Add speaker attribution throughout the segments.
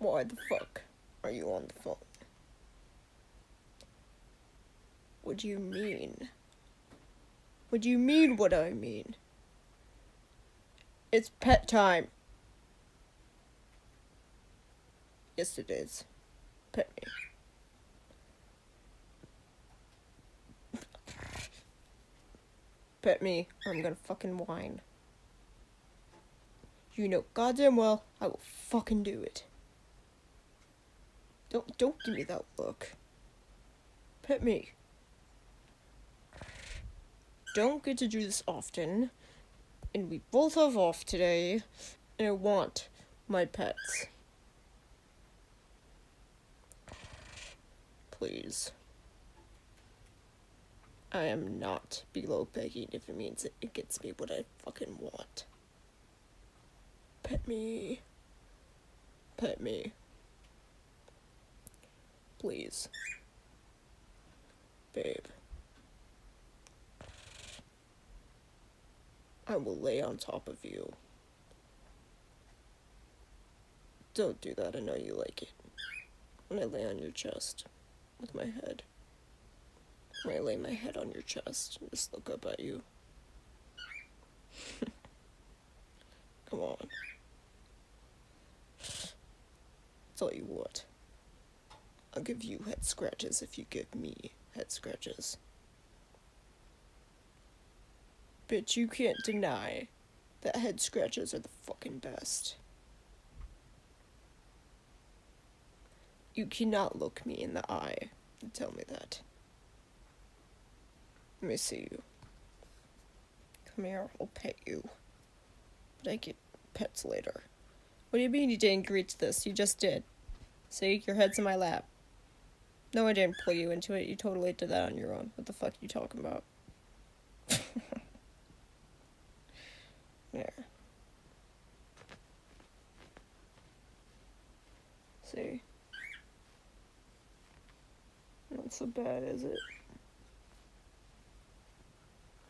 Speaker 1: Why the fuck are you on the phone? What do you mean? What do you mean what I mean? It's pet time. Yes, it is. Pet me. Pet me, or I'm gonna fucking whine. You know goddamn well I will fucking do it. Don't give me that look. Pet me. Don't get to do this often, and we both have off today, and I want my pets. Please. I am not below begging if it means it gets me what I fucking want. Pet me. Pet me. Please. Babe. I will lay on top of you. Don't do that, I know you like it. When I lay on your chest with my head. When I lay my head on your chest and just look up at you. Come on. Tell you what. I'll give you head scratches if you give me head scratches. Bitch, you can't deny that head scratches are the fucking best. You cannot look me in the eye and tell me that. Let me see you. Come here, I'll pet you. But I get pets later. What do you mean you didn't agree to this? You just did. See, your head's in my lap. No, I didn't pull you into it. You totally did that on your own. What the fuck are you talking about? There. See? Not so bad, is it?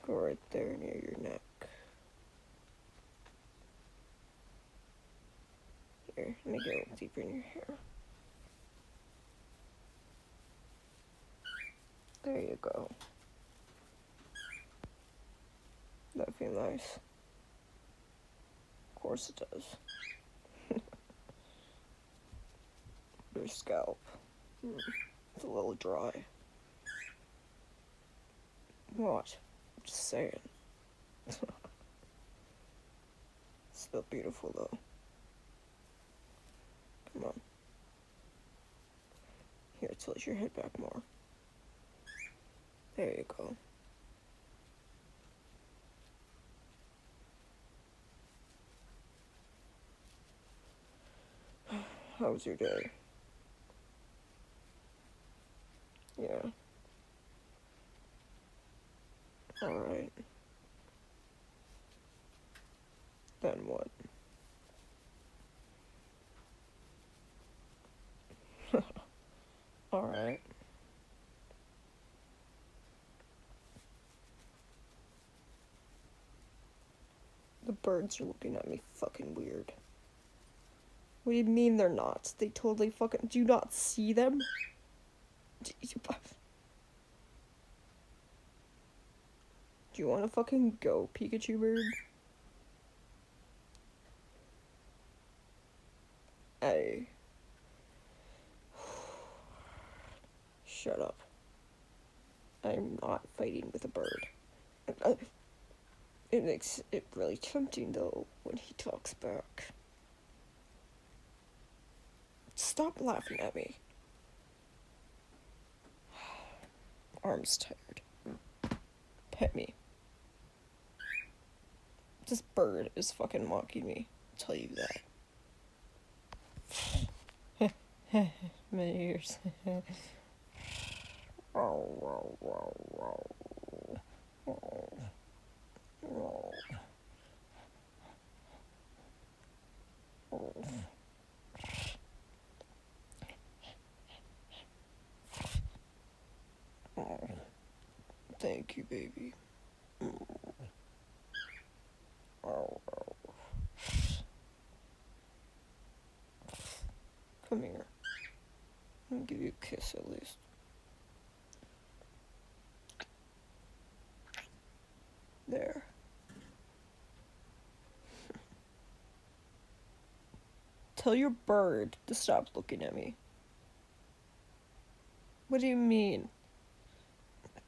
Speaker 1: Go right there near your neck. Here, let me go deeper in your hair. There you go. That feel nice? Of course it does. Your scalp. It's a little dry. What? Just saying. Still beautiful though. Come on. Here, tilt your head back more. There you go. How was your day? Yeah. Alright. Then what? Alright. The birds are looking at me fucking weird. What do you mean they're not? They totally fucking... Do you not see them? Do you want to fucking go, Pikachu bird? Hey. Shut up. I'm not fighting with a bird. It makes it really tempting, though, when he talks back. Stop laughing at me. Arm's tired. Pet me. This bird is fucking mocking me. I'll tell you that. My ears. Thank you, baby. Come here. Let me give you a kiss at least. There. Tell your bird to stop looking at me. What do you mean?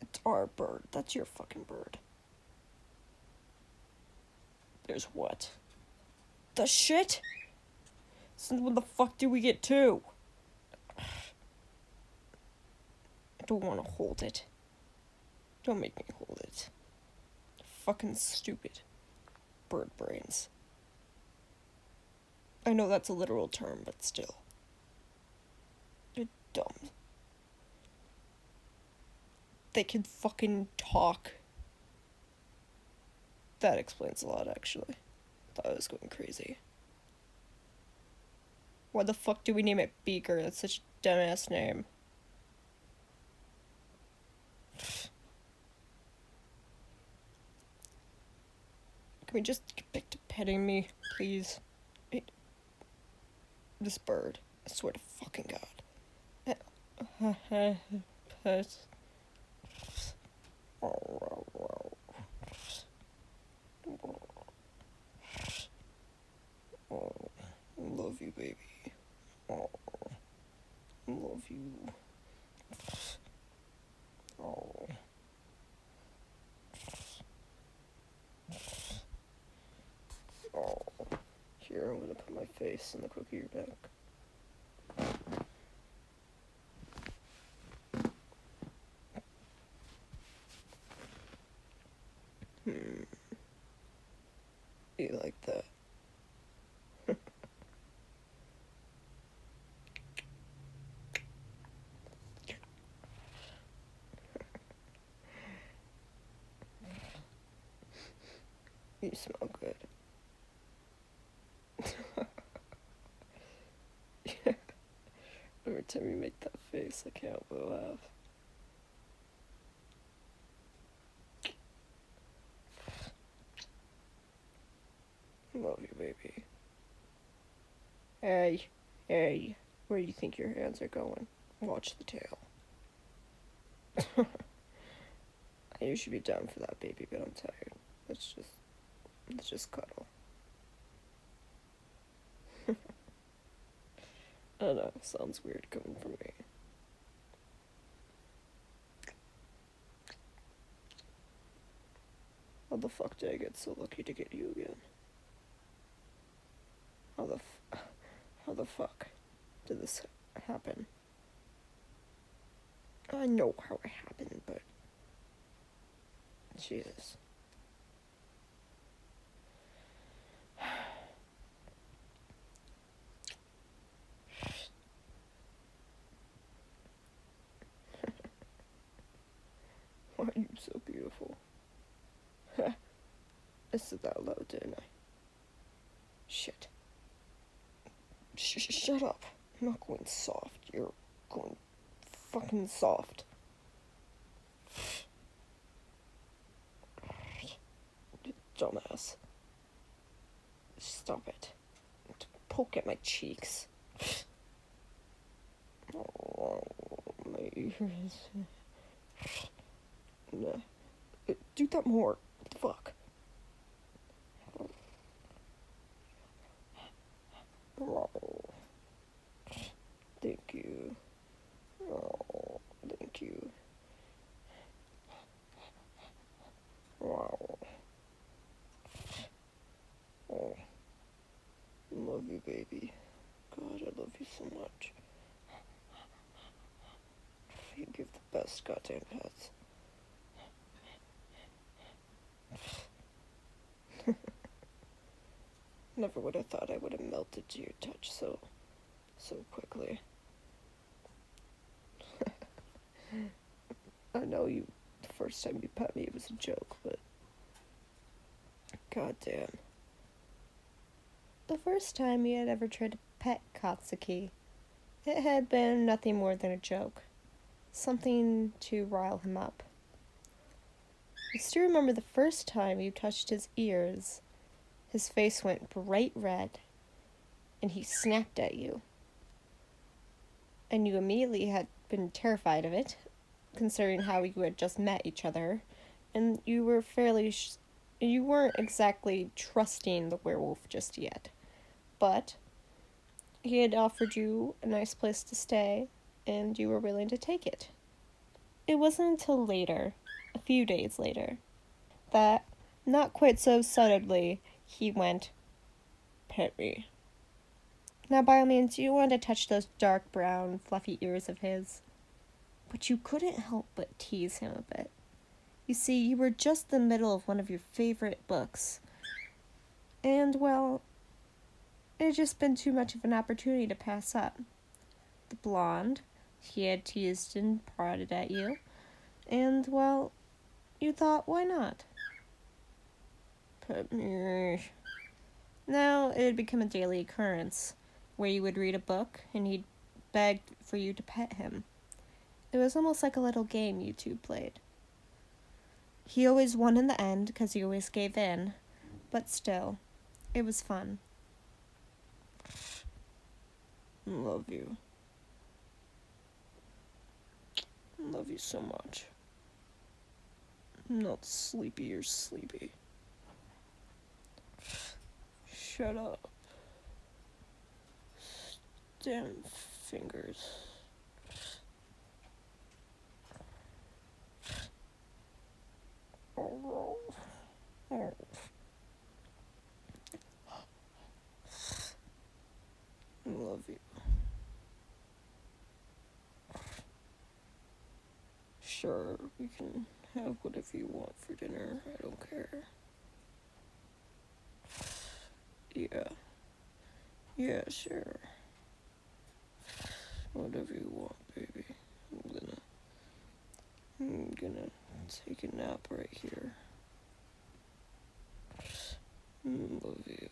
Speaker 1: It's our bird. That's your fucking bird. There's what? The shit? Since when the fuck do we get two? I don't want to hold it. Don't make me hold it. Fucking stupid. Bird brains. I know that's a literal term, but still. They're dumb. They can fucking talk. That explains a lot, actually. Thought I was going crazy. Why the fuck do we name it Beaker? That's such a dumbass name. Can we just get back to petting me, please? This bird. I swear to fucking God. Pet. Oh, love you, baby. Oh, love you. Oh. Oh. Here, I'm gonna put my face in the crook of your neck. You like that? You smell good. Yeah. Every time you make that face, I can't help but laugh. Love you, baby. Hey, where do you think your hands are going? Watch the tail. You should be down for that, baby, but I'm tired. Let's just cuddle. I don't know, sounds weird coming from me. How the fuck did I get so lucky to get you again? How the fuck did this happen? I know how it happened, but Jesus. Why are you so beautiful? I said that loud, didn't I? Shit. Shut up. I'm not going soft. You're going fucking soft. You dumbass. Stop it. Poke at my cheeks. Oh, my ears. No. Do that more. What the fuck? Oh. Thank you. Oh, thank you. Wow. Oh. Love you, baby. God, I love you so much. You give the best goddamn pets. Never would have thought I would have melted to your touch so quickly. I know the first time you pet me it was a joke, but goddamn. The first time he had ever tried to pet Katsuki, it had been nothing more than a joke. Something to rile him up. I still remember the first time you touched his ears. His face went bright red, and he snapped at you. and you immediately had been terrified of it, considering how you had just met each other, and you were you weren't exactly trusting the werewolf just yet. But he had offered you a nice place to stay, and you were willing to take it. It wasn't until later, a few days later, that, not quite so subtly, he went, "Pet me." Now, by all means, you wanted to touch those dark brown, fluffy ears of his, but you couldn't help but tease him a bit. You see, you were just in the middle of one of your favorite books, and, well, it had just been too much of an opportunity to pass up. The blonde, he had teased and prodded at you, and, well, you thought, why not? Pet me. Now, it had become a daily occurrence, where you would read a book, and he'd beg for you to pet him. It was almost like a little game you two played. He always won in the end, because he always gave in, but still, it was fun. Love you. Love you so much. I'm not sleepy, you're sleepy. Shut up. Damn fingers. Oh. Love you. Sure, we can have whatever you want for dinner. I don't care. Yeah. Yeah, sure. Whatever you want, baby. I'm gonna take a nap right here. Love you.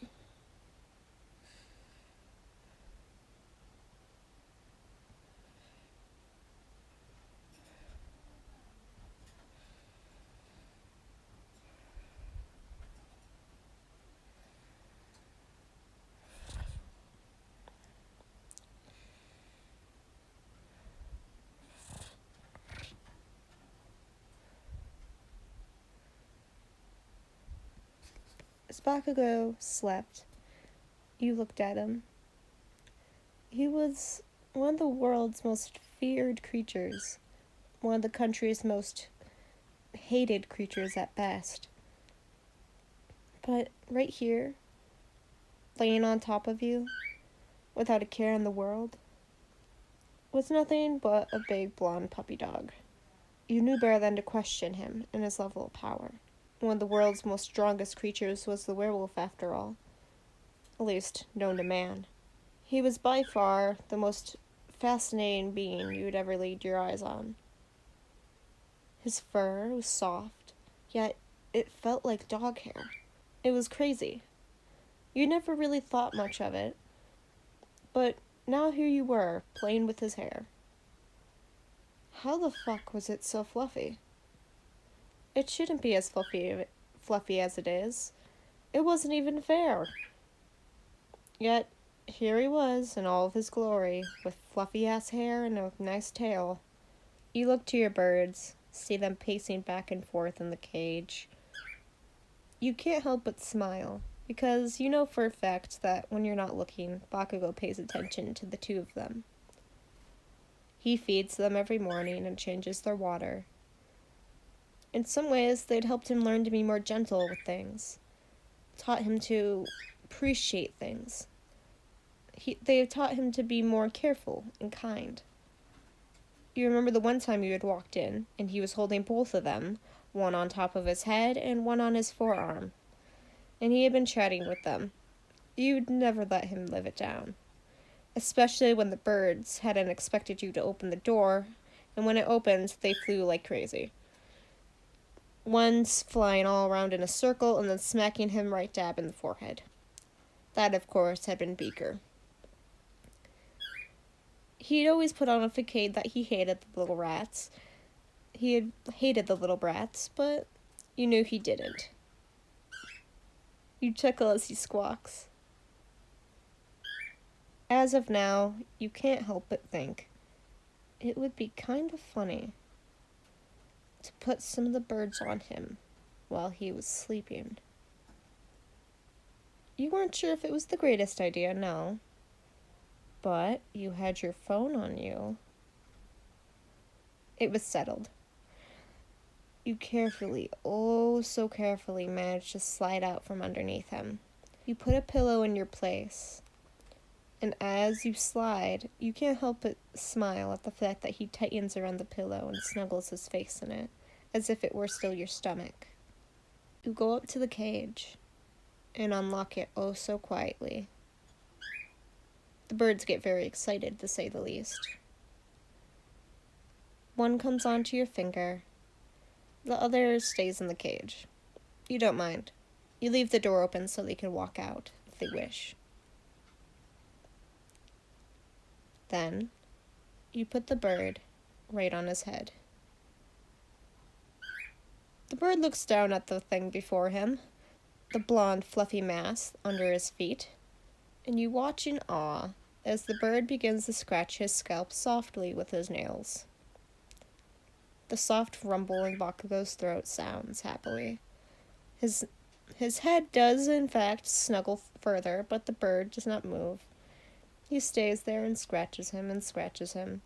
Speaker 1: As Bakugo slept, you looked at him. He was one of the world's most feared creatures, one of the country's most hated creatures at best. But right here, laying on top of you, without a care in the world, was nothing but a big blonde puppy dog. You knew better than to question him and his level of power. One of the world's most strongest creatures was the werewolf, after all. At least, known to man. He was by far the most fascinating being you would ever laid your eyes on. His fur was soft, yet it felt like dog hair. It was crazy. You never really thought much of it, but now here you were, playing with his hair. How the fuck was it so fluffy? It shouldn't be as fluffy as it is. It wasn't even fair. Yet, here he was in all of his glory, with fluffy-ass hair and a nice tail. You look to your birds, see them pacing back and forth in the cage. You can't help but smile, because you know for a fact that when you're not looking, Bakugo pays attention to the two of them. He feeds them every morning and changes their water. In some ways, they'd helped him learn to be more gentle with things, taught him to appreciate things. They have taught him to be more careful and kind. You remember the one time you had walked in, and he was holding both of them, one on top of his head and one on his forearm, and he had been chatting with them. You'd never let him live it down, especially when the birds hadn't expected you to open the door, and when it opened, they flew like crazy. One's flying all around in a circle and then smacking him right dab in the forehead. That, of course, had been Beaker. He'd always put on a facade that he hated the little rats. He had hated the little brats, but you knew he didn't. You chuckle as he squawks. As of now, you can't help but think, it would be kind of funny to put some of the birds on him while he was sleeping. You weren't sure if it was the greatest idea, no. But you had your phone on you. It was settled. You carefully, oh so carefully, managed to slide out from underneath him. You put a pillow in your place. And as you slide, you can't help but smile at the fact that he tightens around the pillow and snuggles his face in it, as if it were still your stomach. You go up to the cage and unlock it oh so quietly. The birds get very excited, to say the least. One comes onto your finger. The other stays in the cage. You don't mind. You leave the door open so they can walk out if they wish. Then, you put the bird right on his head. The bird looks down at the thing before him, the blonde, fluffy mass under his feet, and you watch in awe as the bird begins to scratch his scalp softly with his nails. The soft rumble in Bakugo's throat sounds happily. His head does, in fact, snuggle further, but the bird does not move. He stays there and scratches him and scratches him.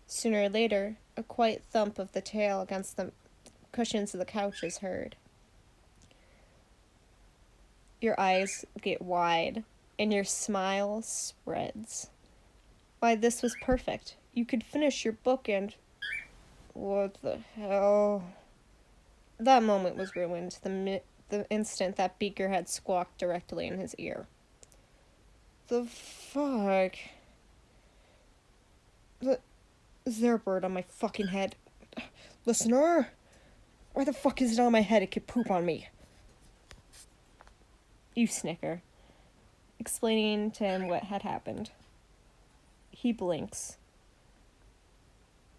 Speaker 1: Sooner or later, a quiet thump of the tail against the cushions of the couch is heard. Your eyes get wide, and your smile spreads. Why, this was perfect. You could finish your book and... What the hell? That moment was ruined the instant that Beaker had squawked directly in his ear. The fuck? Is there a bird on my fucking head? Listener? Why the fuck is it on my head? It could poop on me. You snicker, explaining to him what had happened. He blinks,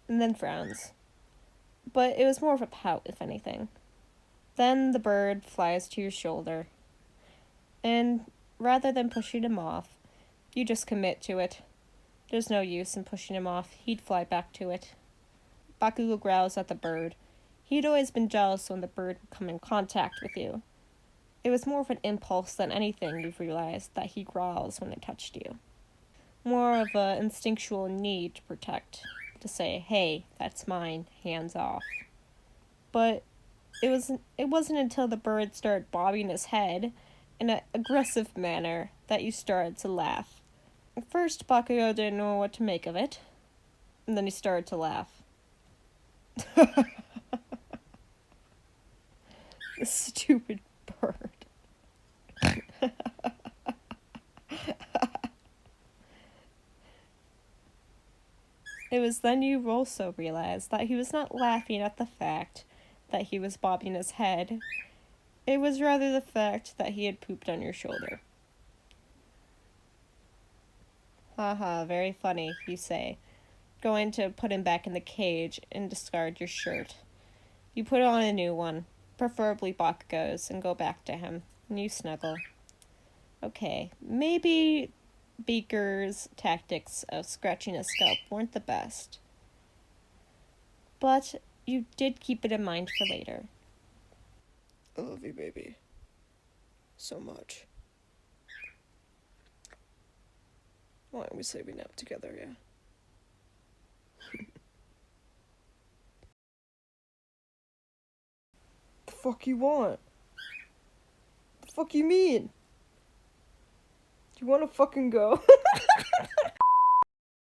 Speaker 1: and then frowns. But it was more of a pout, if anything. Then the bird flies to your shoulder, and rather than pushing him off, you just commit to it. There's no use in pushing him off. He'd fly back to it. Bakugo growls at the bird. He'd always been jealous when the bird would come in contact with you. It was more of an impulse than anything you've realized that he growls when it touched you. More of an instinctual need to protect, to say, hey, that's mine, hands off. But it wasn't until the bird started bobbing his head in an aggressive manner that you started to laugh. At first, Bakugo didn't know what to make of it, and then he started to laugh. The stupid bird. It was then you also realized that he was not laughing at the fact that he was bobbing his head. It was rather the fact that he had pooped on your shoulder. Haha, very funny, you say, going to put him back in the cage and discard your shirt. You put on a new one, preferably Bakugo's, and go back to him, and you snuggle. Okay, maybe Beaker's tactics of scratching his scalp weren't the best, but you did keep it in mind for later.
Speaker 2: I love you, baby. So much. Why don't we say we nap together, yeah? The fuck you want? The fuck you mean? Do you wanna fucking go?